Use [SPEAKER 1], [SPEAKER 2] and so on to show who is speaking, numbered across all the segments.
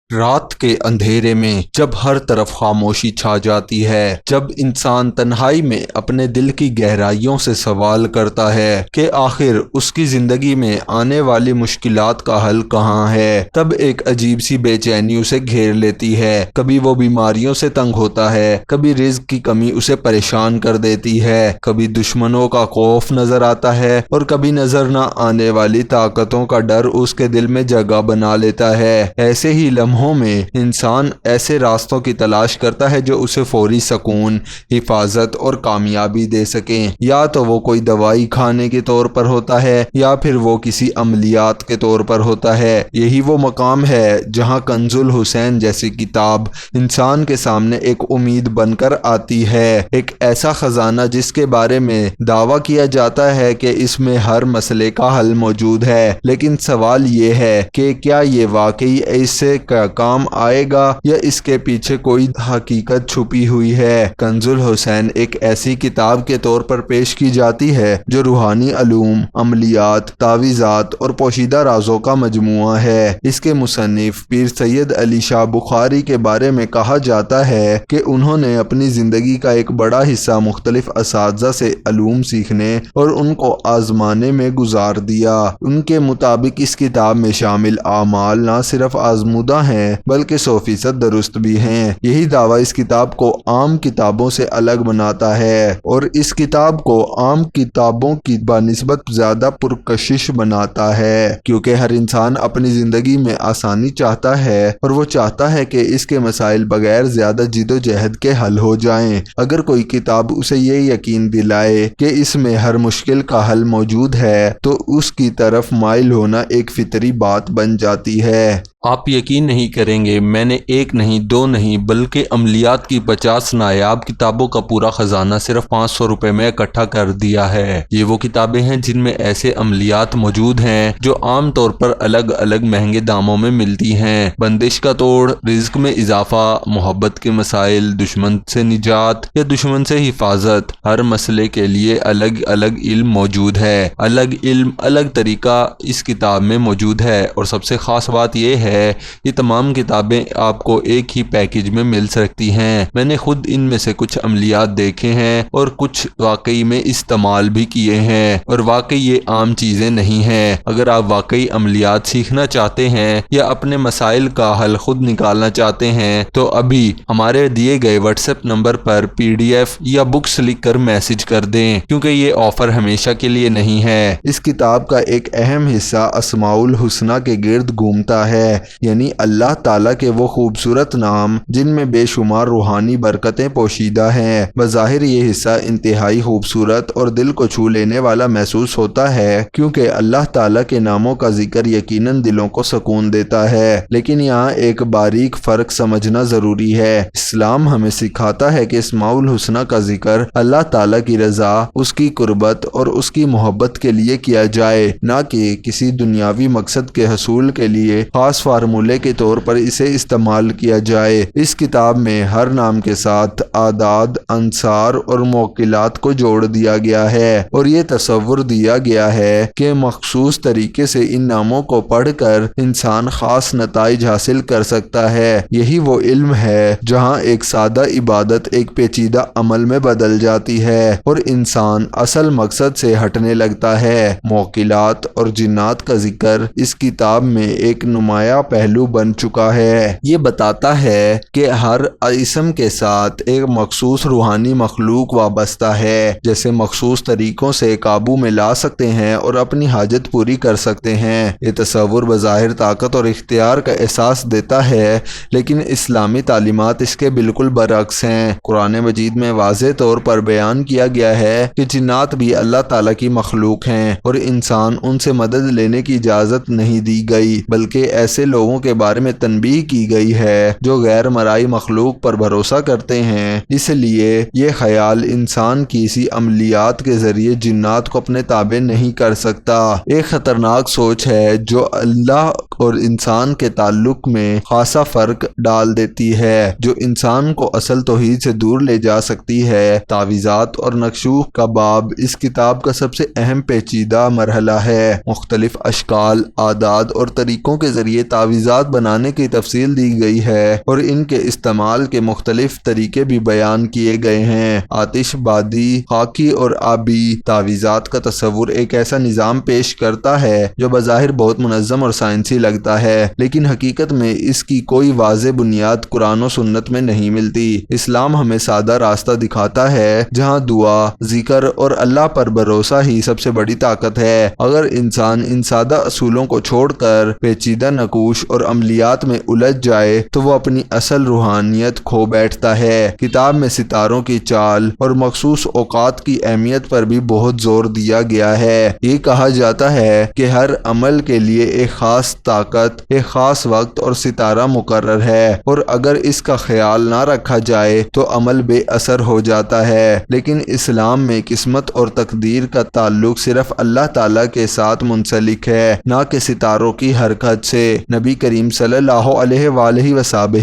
[SPEAKER 1] رات کے اندھیرے میں جب ہر طرف خاموشی چھا جاتی ہے، جب انسان تنہائی میں اپنے دل کی گہرائیوں سے سوال کرتا ہے کہ آخر اس کی زندگی میں آنے والی مشکلات کا حل کہاں ہے، تب ایک عجیب سی بے چینی اسے گھیر لیتی ہے۔ کبھی وہ بیماریوں سے تنگ ہوتا ہے، کبھی رزق کی کمی اسے پریشان کر دیتی ہے، کبھی دشمنوں کا خوف نظر آتا ہے اور کبھی نظر نہ آنے والی طاقتوں کا ڈر اس کے دل میں جگہ بنا لیتا ہے۔ ایسے ہی لمحوں میں انسان ایسے راستوں کی تلاش کرتا ہے جو اسے فوری سکون، حفاظت اور کامیابی دے سکیں۔ یا تو وہ کوئی دوائی کھانے کے طور پر ہوتا ہے یا پھر وہ کسی عملیات کے طور پر ہوتا ہے۔ یہی وہ مقام ہے جہاں کنز الحسین جیسی کتاب انسان کے سامنے ایک امید بن کر آتی ہے، ایک ایسا خزانہ جس کے بارے میں دعویٰ کیا جاتا ہے کہ اس میں ہر مسئلے کا حل موجود ہے۔ لیکن سوال یہ ہے کہ کیا یہ واقعی ایسے کام آئے گا یا اس کے پیچھے کوئی حقیقت چھپی ہوئی ہے؟ کنز الحسین ایک ایسی کتاب کے طور پر پیش کی جاتی ہے جو روحانی علوم، عملیات، تعویذات اور پوشیدہ رازوں کا مجموعہ ہے۔ اس کے مصنف پیر سید علی شاہ بخاری کے بارے میں کہا جاتا ہے کہ انہوں نے اپنی زندگی کا ایک بڑا حصہ مختلف اساتذہ سے علوم سیکھنے اور ان کو آزمانے میں گزار دیا۔ ان کے مطابق اس کتاب میں شامل اعمال نہ صرف آزمودہ ہیں بلکہ 100% درست بھی ہیں۔ یہی دعویٰ اس کتاب کو عام کتابوں سے الگ بناتا ہے اور اس کتاب کو عام کتابوں کی بنسبت زیادہ پرکشش بناتا ہے، کیونکہ ہر انسان اپنی زندگی میں آسانی چاہتا ہے اور وہ چاہتا ہے کہ اس کے مسائل بغیر زیادہ جد و جہد کے حل ہو جائیں۔ اگر کوئی کتاب اسے یہ یقین دلائے کہ اس میں ہر مشکل کا حل موجود ہے تو اس کی طرف مائل ہونا ایک فطری بات بن جاتی ہے۔
[SPEAKER 2] آپ یقین نہیں کریں گے، میں نے ایک نہیں، دو نہیں بلکہ عملیات کی 50 نایاب کتابوں کا پورا خزانہ صرف 500 روپے میں اکٹھا کر دیا ہے۔ یہ وہ کتابیں ہیں جن میں ایسے عملیات موجود ہیں جو عام طور پر الگ الگ مہنگے داموں میں ملتی ہیں۔ بندش کا توڑ، رزق میں اضافہ، محبت کے مسائل، دشمن سے نجات یا دشمن سے حفاظت، ہر مسئلے کے لیے الگ الگ علم موجود ہے۔ الگ علم، الگ طریقہ اس کتاب میں موجود ہے، اور سب سے خاص بات یہ ہے یہ تمام کتابیں آپ کو ایک ہی پیکج میں مل سکتی ہیں۔ میں نے خود ان میں سے کچھ عملیات دیکھے ہیں اور کچھ واقعی میں استعمال بھی کیے ہیں، اور واقعی یہ عام چیزیں نہیں ہیں۔ اگر آپ واقعی عملیات سیکھنا چاہتے ہیں یا اپنے مسائل کا حل خود نکالنا چاہتے ہیں تو ابھی ہمارے دیے گئے واٹس ایپ نمبر پر PDF یا بکس لکھ کر میسج کر دیں، کیونکہ یہ آفر ہمیشہ کے لیے نہیں ہے۔
[SPEAKER 1] اس کتاب کا ایک اہم حصہ اسماء الحسنی کے گرد گھومتا ہے، یعنی اللہ تعالیٰ کے وہ خوبصورت نام جن میں بے شمار روحانی برکتیں پوشیدہ ہیں۔ بظاہر یہ حصہ انتہائی خوبصورت اور دل کو چھو لینے والا محسوس ہوتا ہے، کیونکہ اللہ تعالیٰ کے ناموں کا ذکر یقیناً دلوں کو سکون دیتا ہے۔ لیکن یہاں ایک باریک فرق سمجھنا ضروری ہے۔ اسلام ہمیں سکھاتا ہے کہ اسماء الحسنی کا ذکر اللہ تعالیٰ کی رضا، اس کی قربت اور اس کی محبت کے لیے کیا جائے، نہ کہ کسی دنیاوی مقصد کے حصول کے لیے خاص فارمولے کے طور پر اسے استعمال کیا جائے۔ اس کتاب میں ہر نام کے ساتھ اعداد، انصار اور موکلات کو جوڑ دیا گیا ہے، اور یہ تصور دیا گیا ہے کہ مخصوص طریقے سے ان ناموں کو پڑھ کر انسان خاص نتائج حاصل کر سکتا ہے۔ یہی وہ علم ہے جہاں ایک سادہ عبادت ایک پیچیدہ عمل میں بدل جاتی ہے اور انسان اصل مقصد سے ہٹنے لگتا ہے۔ موکلات اور جنات کا ذکر اس کتاب میں ایک نمایاں پہلو بن چکا ہے۔ یہ بتاتا ہے کہ ہر اسم کے ساتھ ایک مخصوص روحانی مخلوق وابستہ ہے، جیسے مخصوص طریقوں سے قابو میں لا سکتے ہیں اور اپنی حاجت پوری کر سکتے ہیں۔ یہ تصور بظاہر طاقت اور اختیار کا احساس دیتا ہے، لیکن اسلامی تعلیمات اس کے بالکل برعکس ہیں۔ قرآن مجید میں واضح طور پر بیان کیا گیا ہے کہ جنات بھی اللہ تعالیٰ کی مخلوق ہیں اور انسان ان سے مدد لینے کی اجازت نہیں دی گئی، بلکہ ایسے لوگوں کے بارے میں تنبیہ کی گئی ہے جو غیر مرئی مخلوق پر بھروسہ کرتے ہیں۔ اس لیے یہ خیال انسان کسی عملیات کے ذریعے جنات کو اپنے تابع نہیں کر سکتا۔ ایک خطرناک سوچ ہے جو اللہ اور انسان کے تعلق میں خاصا فرق ڈال دیتی ہے، جو انسان کو اصل توحید سے دور لے جا سکتی ہے۔ تعویذات اور نقشوں کا باب اس کتاب کا سب سے اہم پیچیدہ مرحلہ ہے۔ مختلف اشکال، اعداد اور طریقوں کے ذریعے تعویذات بنانے کی تفصیل دی گئی ہے اور ان کے استعمال کے مختلف طریقے بھی بیان کیے گئے ہیں۔ آتش بادی، خاکی اور آبی تعویذات کا تصور ایک ایسا نظام پیش کرتا ہے جو بظاہر بہت منظم اور سائنسی لگتا ہے، لیکن حقیقت میں اس کی کوئی واضح بنیاد قرآن و سنت میں نہیں ملتی۔ اسلام ہمیں سادہ راستہ دکھاتا ہے جہاں دعا، ذکر اور اللہ پر بھروسہ ہی سب سے بڑی طاقت ہے۔ اگر انسان ان سادہ اصولوں کو چھوڑ کر پیچیدہ نقوش اور عملیات میں الجھ جائے تو وہ اپنی اصل روحانیت کھو بیٹھتا ہے۔ کتاب میں ستاروں کی چال اور مخصوص اوقات کی اہمیت پر بھی بہت زور دیا گیا ہے۔ یہ کہا جاتا ہے کہ ہر عمل کے لیے ایک خاص طاقت، ایک خاص وقت اور ستارہ مقرر ہے، اور اگر اس کا خیال نہ رکھا جائے تو عمل بے اثر ہو جاتا ہے۔ لیکن اسلام میں قسمت اور تقدیر کا تعلق صرف اللہ تعالیٰ کے ساتھ منسلک ہے، نہ کہ ستاروں کی حرکت سے۔ نبی کریم صلی اللہ علیہ وآلہ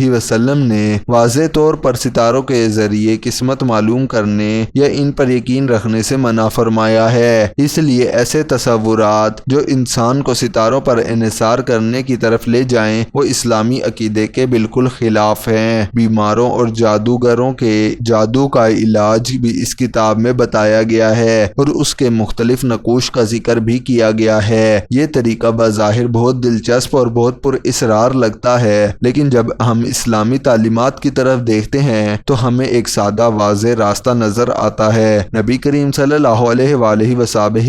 [SPEAKER 1] وسلم نے واضح طور پر ستاروں کے ذریعے قسمت معلوم کرنے یا ان پر یقین رکھنے سے منع فرمایا ہے۔ اس لیے ایسے تصورات جو انسان کو ستاروں پر انحصار کرنے کی طرف لے جائیں وہ اسلامی عقیدے کے بالکل خلاف ہیں۔ بیماروں اور جادوگروں کے جادو کا علاج بھی اس کتاب میں بتایا گیا ہے اور اس کے مختلف نقوش کا ذکر بھی کیا گیا ہے۔ یہ طریقہ بظاہر بہت دلچسپ اور بہت پر اسرار لگتا ہے، لیکن جب ہم اسلامی تعلیمات کی طرف دیکھتے ہیں تو ہمیں ایک سادہ واضح راستہ نظر آتا ہے۔ نبی کریم صلی اللہ علیہ وآلہ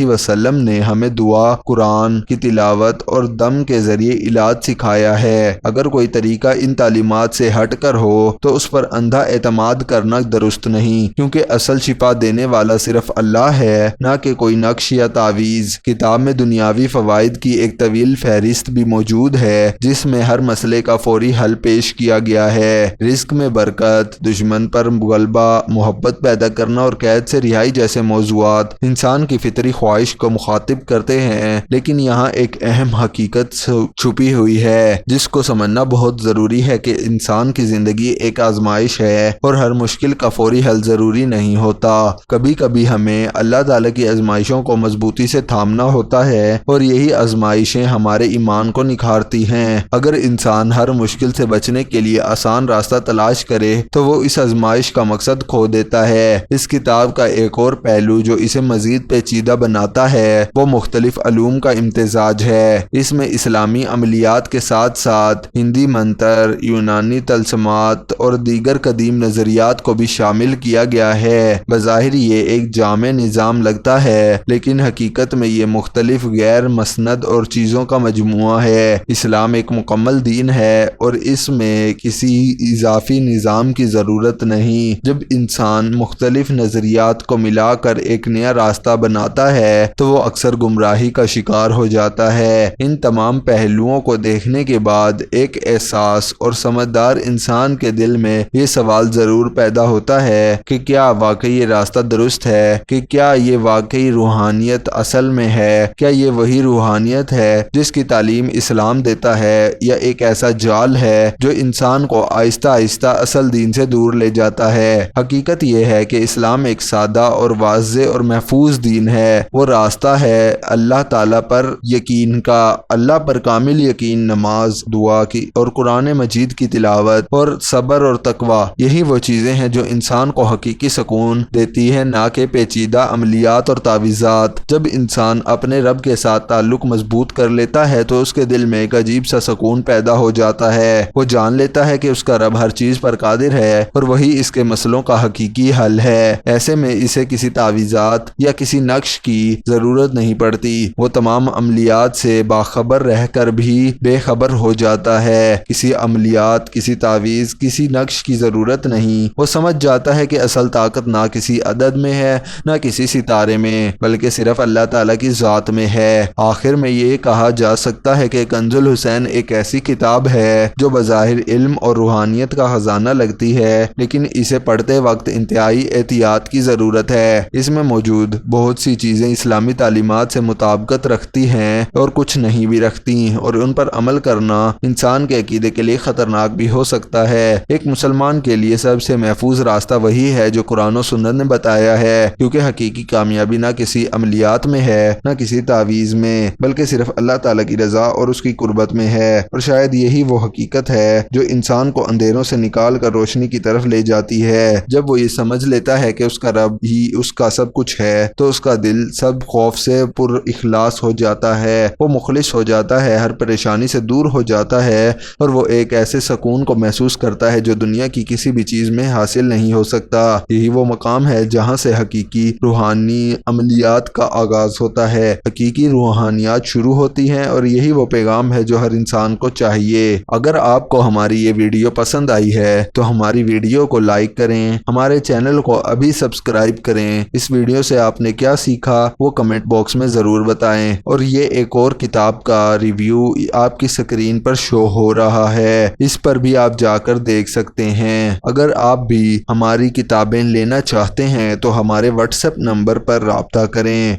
[SPEAKER 1] وسلم نے ہمیں دعا، قرآن کی تلاوت اور دم کے ذریعے علاج سکھایا ہے۔ اگر کوئی طریقہ ان تعلیمات سے ہٹ کر ہو تو اس پر اندھا اعتماد کرنا درست نہیں، کیونکہ اصل شفا دینے والا صرف اللہ ہے، نہ کہ کوئی نقش یا تعویذ۔ کتاب میں دنیاوی فوائد کی ایک طویل فہرست بھی موجود ہے جس میں ہر مسئلے کا فوری حل پیش کیا گیا ہے۔ رزق میں برکت، دشمن پر غلبہ، محبت پیدا کرنا اور قید سے رہائی جیسے موضوعات انسان کی فطری خواہش کو مخاطب کرتے ہیں، لیکن یہاں ایک اہم حقیقت چھپی ہوئی ہے جس کو سمجھنا بہت ضروری ہے کہ انسان کی زندگی ایک آزمائش ہے اور ہر مشکل کا فوری حل ضروری نہیں ہوتا۔ کبھی کبھی ہمیں اللہ تعالیٰ کی آزمائشوں کو مضبوطی سے تھامنا ہوتا ہے اور یہی آزمائشیں ہمارے ایمان کو نکھارتی ہیں۔ اگر انسان ہر مشکل سے بچنے کے لیے آسان راستہ تلاش کرے تو وہ اس آزمائش کا مقصد کھو دیتا ہے۔ اس کتاب کا ایک اور پہلو جو اسے مزید پیچیدہ بناتا ہے وہ مختلف علوم کا امتزاج ہے۔ اس میں اسلامی عملیات کے ساتھ ساتھ ہندی منتر، یونانی طلسمات اور دیگر قدیم نظریات کو بھی شامل کیا گیا ہے۔ بظاہر یہ ایک جامع نظام لگتا ہے، لیکن حقیقت میں یہ مختلف غیر مسند اور چیزوں کا مجموعہ ہے۔ اسلام ایک مکمل دین ہے اور اس میں کسی اضافی نظام کی ضرورت نہیں۔ جب انسان مختلف نظریات کو ملا کر ایک نیا راستہ بناتا ہے تو وہ اکثر گمراہی کا شکار ہو جاتا ہے۔ ان تمام پہلوؤں کو دیکھنے کے بعد ایک احساس اور سمجھدار انسان کے دل میں یہ سوال ضرور پیدا ہوتا ہے کہ کیا واقعی یہ راستہ درست ہے، کہ کیا یہ واقعی روحانیت اصل میں ہے، کیا یہ وہی روحانیت ہے جس کی تعلیم اسلام دیتا ہے، یا ایک ایسا جال ہے جو انسان کو آہستہ آہستہ اصل دین سے دور لے جاتا ہے۔ حقیقت یہ ہے کہ اسلام ایک سادہ اور واضح اور محفوظ دین ہے۔ وہ راستہ ہے اللہ تعالیٰ پر یقین کا، اللہ پر کامل یقین، نماز، دعا کی اور قرآن مجید کی تلاوت اور صبر اور تقوی۔ یہی وہ چیزیں ہیں جو انسان کو حقیقی سکون دیتی ہیں، نہ کہ پیچیدہ عملیات اور تعویذات۔ جب انسان اپنے رب کے ساتھ تعلق مضبوط کر لیتا ہے تو اس کے دل میں ایک عجیب سا سکون پیدا ہو جاتا ہے۔ وہ جان لیتا ہے کہ اس کا رب ہر چیز پر قادر ہے اور وہی اس کے مسئلوں کا حقیقی حل ہے۔ ایسے میں اسے کسی تعویذات یا کسی نقش کی ضرورت نہیں پڑتی۔ وہ تمام عملیات سے باخبر رہ کر بھی بے خبر ہو جاتا ہے۔ کسی عملیات، کسی تعویذ، کسی نقش کی ضرورت نہیں۔ وہ سمجھ جاتا ہے کہ اصل طاقت نہ کسی عدد میں ہے، نہ کسی ستارے میں، بلکہ صرف اللہ تعالیٰ کی ذات میں ہے۔ آخر میں یہ کہا جا سکتا ہے کہ کنز الحسین ایک ایسی کتاب ہے جو بظاہر علم اور روحانیت کا خزانہ لگتی ہے، لیکن اسے پڑھتے وقت انتہائی احتیاط کی ضرورت ہے۔ اس میں موجود بہت سی چیزیں اسلامی تعلیمات سے مطابقت رکھتی ہیں اور کچھ نہیں بھی رکھتی، اور ان پر عمل کرنا انسان کے عقیدے کے لیے خطرناک بھی ہو سکتا ہے۔ ایک مسلمان کے لیے سب سے محفوظ راستہ وہی ہے جو قرآن و سنت نے بتایا ہے، کیونکہ حقیقی کامیابی نہ کسی عملیات میں ہے، نہ کسی تعویذ میں، بلکہ صرف اللہ تعالیٰ کی رضا اور اس کی قربت صحبت میں ہے، اور شاید یہی وہ حقیقت ہے جو انسان کو اندھیروں سے نکال کر روشنی کی طرف لے جاتی ہے۔ جب وہ یہ سمجھ لیتا ہے کہ اس کا رب ہی اس کا سب کچھ ہے تو اس کا دل سب خوف سے پر اخلاص ہو جاتا ہے، وہ مخلص ہو جاتا ہے، ہر پریشانی سے دور ہو جاتا ہے، اور وہ ایک ایسے سکون کو محسوس کرتا ہے جو دنیا کی کسی بھی چیز میں حاصل نہیں ہو سکتا۔ یہی وہ مقام ہے جہاں سے حقیقی روحانی عملیات کا آغاز ہوتا ہے، حقیقی روحانیات شروع ہوتی ہیں، اور یہی وہ پیغام ہے جو ہر انسان کو چاہیے۔ اگر آپ کو ہماری یہ ویڈیو پسند آئی ہے تو ہماری ویڈیو کو لائک کریں، ہمارے چینل کو ابھی سبسکرائب کریں۔ اس ویڈیو سے آپ نے کیا سیکھا وہ کمنٹ باکس میں ضرور بتائیں، اور یہ ایک اور کتاب کا ریویو آپ کی سکرین پر شو ہو رہا ہے، اس پر بھی آپ جا کر دیکھ سکتے ہیں۔ اگر آپ بھی ہماری کتابیں لینا چاہتے ہیں تو ہمارے واٹس ایپ نمبر پر رابطہ کریں۔